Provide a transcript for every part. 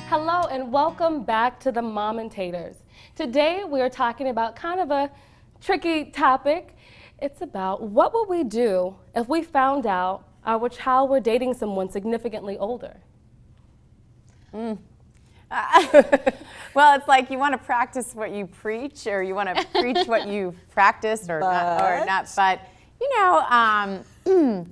Hello and welcome back to the Mommentators. Today we are talking about kind of a tricky topic. It's about what would we do if we found out our child were dating someone significantly older? Well, it's like you want to practice what you preach, or you want to preach what you've practiced, or not. But you know,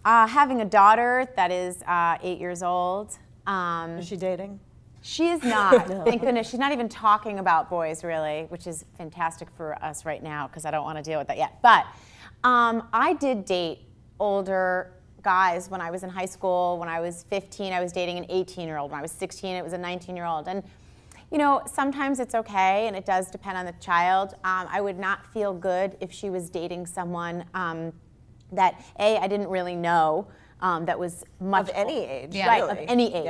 having a daughter that is 8 years old. Is she dating? She is not. Thank goodness. She's not even talking about boys, really, which is fantastic for us right now because I don't want to deal with that yet. But I did date older guys when I was in high school. When I was 15, I was dating an 18-year-old. When I was 16, it was a 19-year-old. And you know, sometimes it's okay, and it does depend on the child. I would not feel good if she was dating someone that I didn't really know. That was much of any age, yeah. Right? Really. Of any age,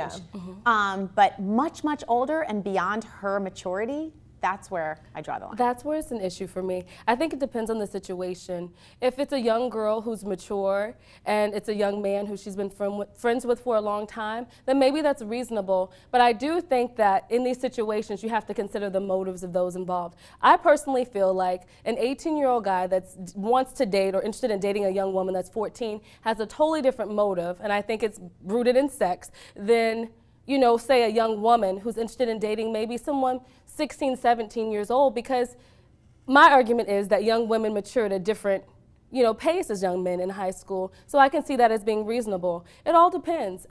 yeah. But much older and beyond her maturity. That's where I draw the line. That's where it's an issue for me. I think it depends on the situation. If it's a young girl who's mature and it's a young man who she's been friends with for a long time, then maybe that's reasonable. But I do think that in these situations, you have to consider the motives of those involved. I personally feel like an 18-year-old guy that wants to date or interested in dating a young woman that's 14 has a totally different motive, and I think it's rooted in sex, than, you know, say a young woman who's interested in dating maybe someone 16, 17 years old, because my argument is that young women mature at a different, you know, pace as young men in high school. So I can see that as being reasonable. It all depends.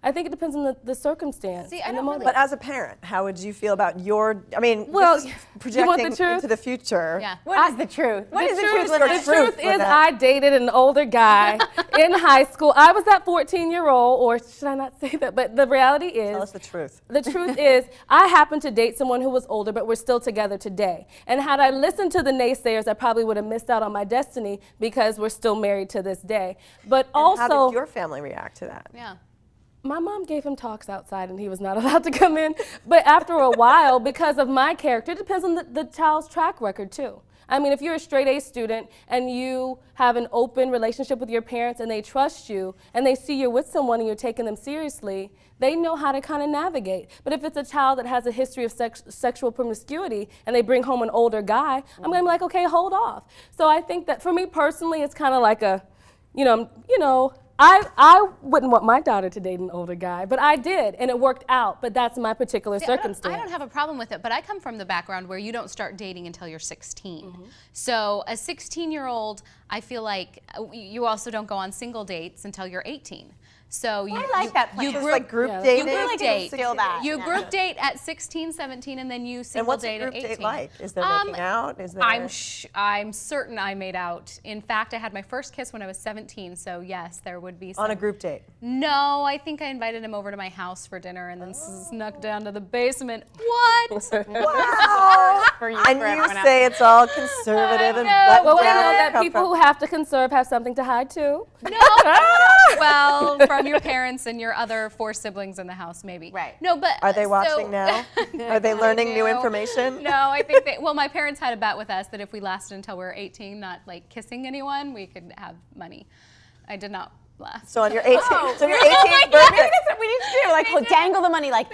I think it depends on the circumstance. See, and the motive. But as a parent, how would you feel about your, I mean, Well, this is you projecting want the truth? into the future. Yeah. What is the truth? What is the truth? The truth is Lynette? I dated an older guy in high school. I was that 14-year-old, or should I not say that? But the reality is, Tell us the truth. The truth is, I happened to date someone who was older, but we're still together today. And had I listened to the naysayers, I probably would have missed out on my destiny because we're still married to this day. But also, how did your family react to that? Yeah. my mom gave him talks outside and he was not allowed to come in. But after a while, because of my character, it depends on the child's track record too. I mean, if you're a straight A student and you have an open relationship with your parents and they trust you and they see you're with someone and you're taking them seriously, they know how to kind of navigate. But if it's a child that has a history of sexual promiscuity and they bring home an older guy, I'm gonna be like, okay, hold off. So I think that for me personally, it's kind of like a, I wouldn't want my daughter to date an older guy, but I did, and it worked out, but that's my particular circumstance. I don't have a problem with it, but I come from the background where you don't start dating until you're 16. So a 16-year-old, I feel like you also don't go on single dates until you're 18. So you, I like that plan. you Just group, like group yeah. dating? you group like date. steal that. You group date at 16, 17, and then you And single what's a date group at 18. date like? Is there making out? Is there? I'm certain I made out. In fact, I had my first kiss when I was 17, so yes, there would be some. On a group date? No, I think I invited him over to my house for dinner and then snuck down to the basement. What? Wow! And you say it's all conservative and buttoned Well, we know down. that Come people from- who have to conserve have something to hide too. No. Well, from your parents and your other 4 siblings in the house, maybe. Right. No, but Are they watching now? Are they learning new No. information? No, I think well, my parents had a bet with us that if we lasted until we were 18, not like kissing anyone, we could have money. I did not last. So on your 18th, so your 18th Maybe birthday. that's what we need to do. Like, dangle the money. Like,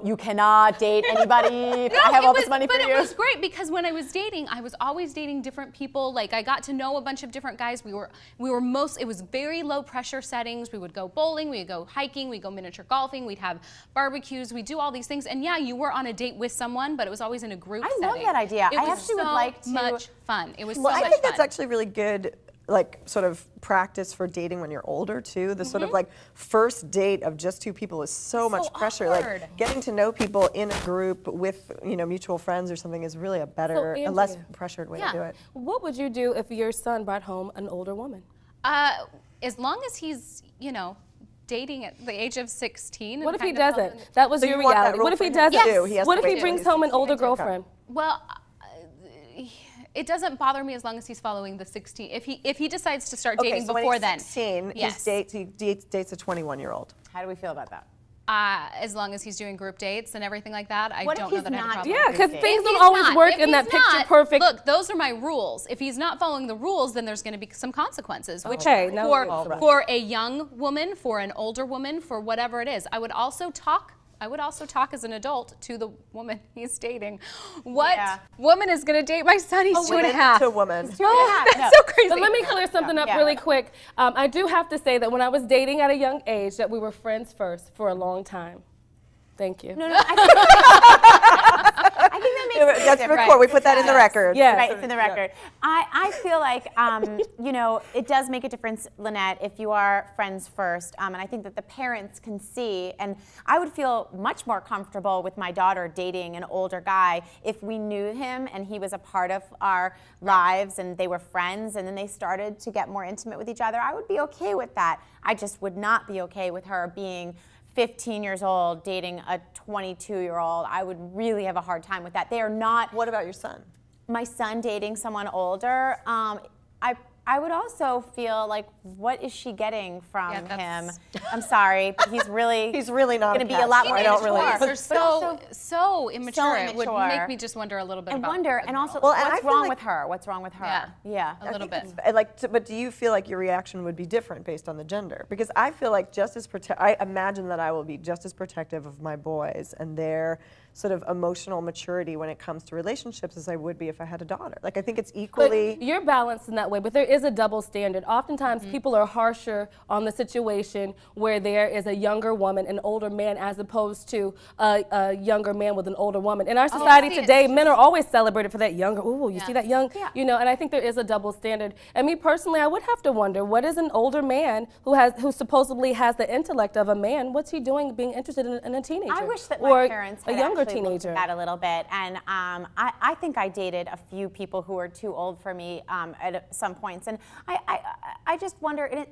you cannot date anybody. I have all this money for but you. it was great because when I was dating, I was always dating different people. Like I got to know a bunch of different guys. It was very low pressure settings. We would go bowling, we would go hiking, we'd go miniature golfing, we'd have barbecues, we'd do all these things. And yeah, you were on a date with someone, but it was always in a group I love setting. that idea. It I was actually would so like to- much fun. It was Well, so I much think fun. that's actually really good, like sort of practice for dating when you're older too. The sort of like first date of just 2 people is so much pressure. awkward. Like getting to know people in a group with, you know, mutual friends or something is really a better, a less Andrea. pressured way Yeah. to do it. What would you do if your son brought home an older woman? As long as he's, dating at the age of 16. What if and he kind of doesn't? helping- That was So your you want that reality. rule What if for he him to doesn't? do? He has What to if he wait till brings he's home an 16 older to come. girlfriend? Well, it doesn't bother me as long as he's following the 16. If he decides to start dating so when before he's then, 16, yes. he dates a 21-year-old. How do we feel about that? As long as he's doing group dates and everything like that, I What if don't know he's that I have a not problem. Yeah, because If things If don't he's always not- work if in that he's picture not- perfect. Look, those are my rules. If he's not following the rules, then there's going to be some consequences. Which Okay, now for we're- for a young woman, for an older woman, for whatever it is, I would also talk I would also talk as an adult to the woman he's dating. What Yeah. woman is going to date my son? He's 2.5. Woman to woman. That's so crazy. But let me clear something up really quick. I do have to say that when I was dating at a young age, that we were friends first for a long time. Thank you. No, I think that makes sense. That's record. We put that in the record. Yes. Right, it's in the record. I feel like, you know, it does make a difference, Lynette, if you are friends first. And I think that the parents can see, and I would feel much more comfortable with my daughter dating an older guy if we knew him and he was a part of our lives and they were friends and then they started to get more intimate with each other. I would be okay with that. I just would not be okay with her being 15 years old dating a 22-year-old. I would really have a hard time with that. They are not. What about your son? My son dating someone older. I would also feel like, what is she getting from him? I'm sorry, but he's really not going to be a lot more. I don't really. They're so immature. It would immature. make me just wonder a little bit And about wonder, the and girl. also, Well, and I what's feel wrong like- with her? What's wrong with her? Yeah. A little bit. But do you feel like your reaction would be different based on the gender? Because I feel like I imagine that I will be just as protective of my boys and their sort of emotional maturity when it comes to relationships as I would be if I had a daughter. Like, I think it's equally. But you're balanced in that way, but there is a double standard. Oftentimes, people are harsher on the situation where there is a younger woman, an older man, as opposed to a younger man with an older woman. In our society today, men are always celebrated for that younger. Ooh, you see that young, you know. And I think there is a double standard. And me personally, I would have to wonder, what is an older man who supposedly has the intellect of a man? What's he doing, being interested in a teenager? I wish that or my parents a had younger actually looked teenager. at that a little bit, and I think I dated a few people who were too old for me at some points, and I just wonder,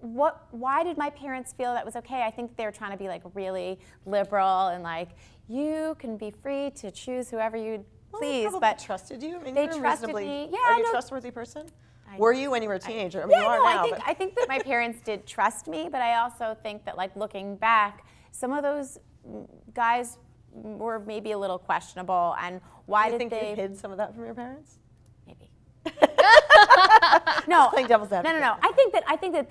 why did my parents feel that was okay? I think they were trying to be like really liberal and like, you can be free to choose whoever you please, They but trusted you. I mean, they you're trusted reasonably. me. Yeah, Are you no. a trustworthy person? Were you when you were a teenager? I mean, Yeah, you are no, now. I think that my parents did trust me, but I also think that, like, looking back, some of those guys were maybe a little questionable, and why Do you did think they? you hid some of that from your parents? Maybe. No, playing devil's advocate. No. I think that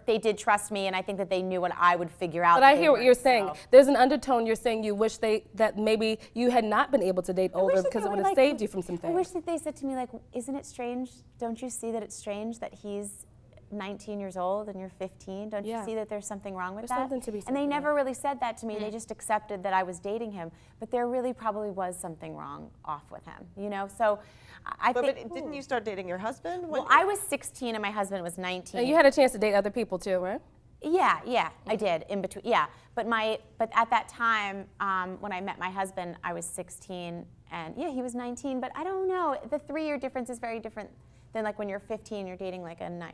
they did trust me, and I think that they knew what I would figure out. But I hear what you're saying. There's an undertone. You're saying you wish that maybe you had not been able to date older because it would have saved you from some I things. wish that they said to me, like, isn't it strange? Don't you see that it's strange that he's 19 years old and you're 15? Don't you see that there's something wrong with There's that? something to be said And they for never really said that to me. They just accepted that I was dating him. But there really probably was something wrong off with him, you know? So I But think. didn't you start dating your husband? When Well, I was 16 and my husband was 19. And you had a chance to date other people too, right? Yeah, I did in between. Yeah, but at that time, when I met my husband, I was 16, and yeah, he was 19. But I don't know. The 3-year difference is very different than like when you're 15, you're dating like a 9.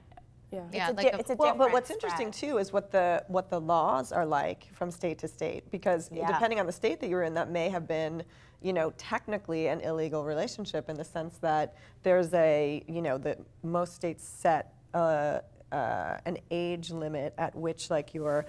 Yeah. It's a different but what's spread. interesting too is what the laws are like from state to state, because depending on the state that you were in, that may have been, you know, technically an illegal relationship in the sense that there's that most states set an age limit at which, like, you're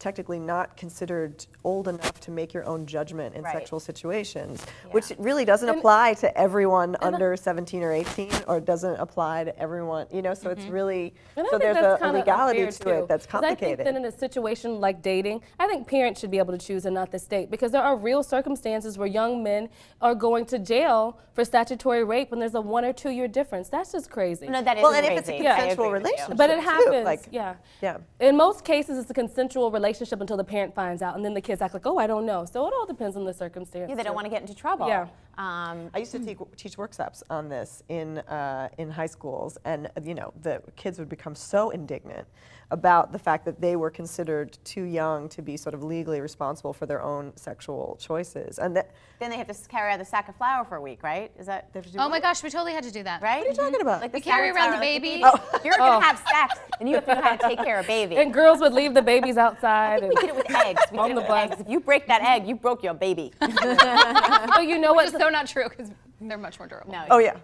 technically not considered old enough to make your own judgment in sexual situations, which really doesn't apply to everyone under 17 or 18, or doesn't apply to everyone, you know, so it's really, And I so think there's that's a kinda legality unfair, to it too, that's 'cause I think complicated. that in a situation like dating, I think parents should be able to choose and not the state, because there are real circumstances where young men are going to jail for statutory rape when there's a 1 or 2 year difference. That's just crazy. No, that is Well, and crazy. if it's a I agree consensual with you. relationship, But it too, happens, like, yeah. yeah. In most cases, it's a consensual relationship until the parent finds out, and then the kids act like, oh, I don't know. So it all depends on the circumstance. Yeah, they don't want to get into trouble. Yeah. I used to teach workshops on this in high schools, and you know, the kids would become so indignant about the fact that they were considered too young to be sort of legally responsible for their own sexual choices, and that. Then they have to carry out the sack of flour for a week, right? Is that they have to do Oh what? my gosh, we totally had to do that. right? What are you talking about? Like We carry sack of around the flour, like, baby. if you're gonna have sex, and you have to know how to take care of a baby. And girls would leave the babies outside. We did it with eggs. We On did it the with bus. eggs. If you break that egg, you broke your baby. But you know Which what? is so not true because they're much more durable. No. Oh yeah,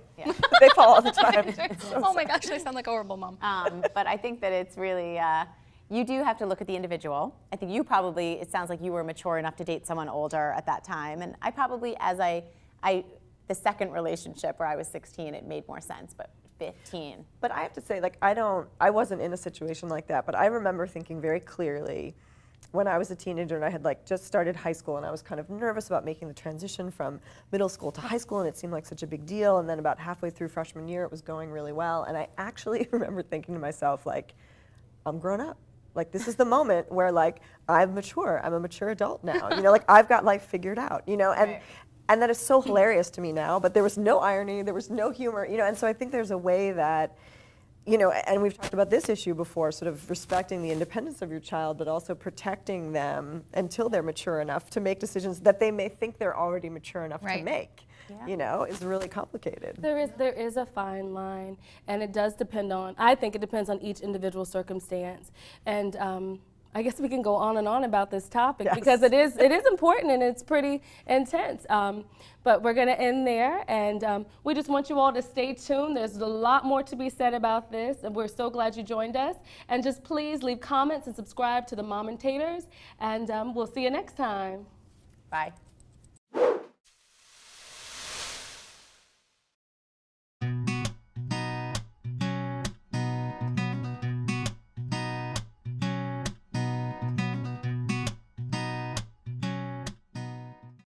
they fall all the time. Oh my gosh, I sound like a horrible mom. But I think that it's really, you do have to look at the individual. I think you probably, it sounds like you were mature enough to date someone older at that time. And I probably, the second relationship where I was 16, it made more sense, but 15. But I have to say, like, I wasn't in a situation like that, but I remember thinking very clearly when I was a teenager and I had like just started high school and I was kind of nervous about making the transition from middle school to high school, and it seemed like such a big deal. And then about halfway through freshman year, it was going really well. And I actually remember thinking to myself, like, I'm grown up. Like, this is the moment where like I'm mature. I'm a mature adult now. You know, like I've got life figured out. You know, and that is so hilarious to me now. But there was no irony. There was no humor. You know, and so I think there's a way that, you know, and we've talked about this issue before, sort of respecting the independence of your child, but also protecting them until they're mature enough to make decisions that they may think they're already mature enough to make. Yeah. You know, is really complicated. There is a fine line, and it does depend on, I think it depends on each individual circumstance. And I guess we can go on and on about this topic because it is important and it's pretty intense. But we're going to end there, and we just want you all to stay tuned. There's a lot more to be said about this, and we're so glad you joined us. And just please leave comments and subscribe to the Mommentators, and we'll see you next time. Bye.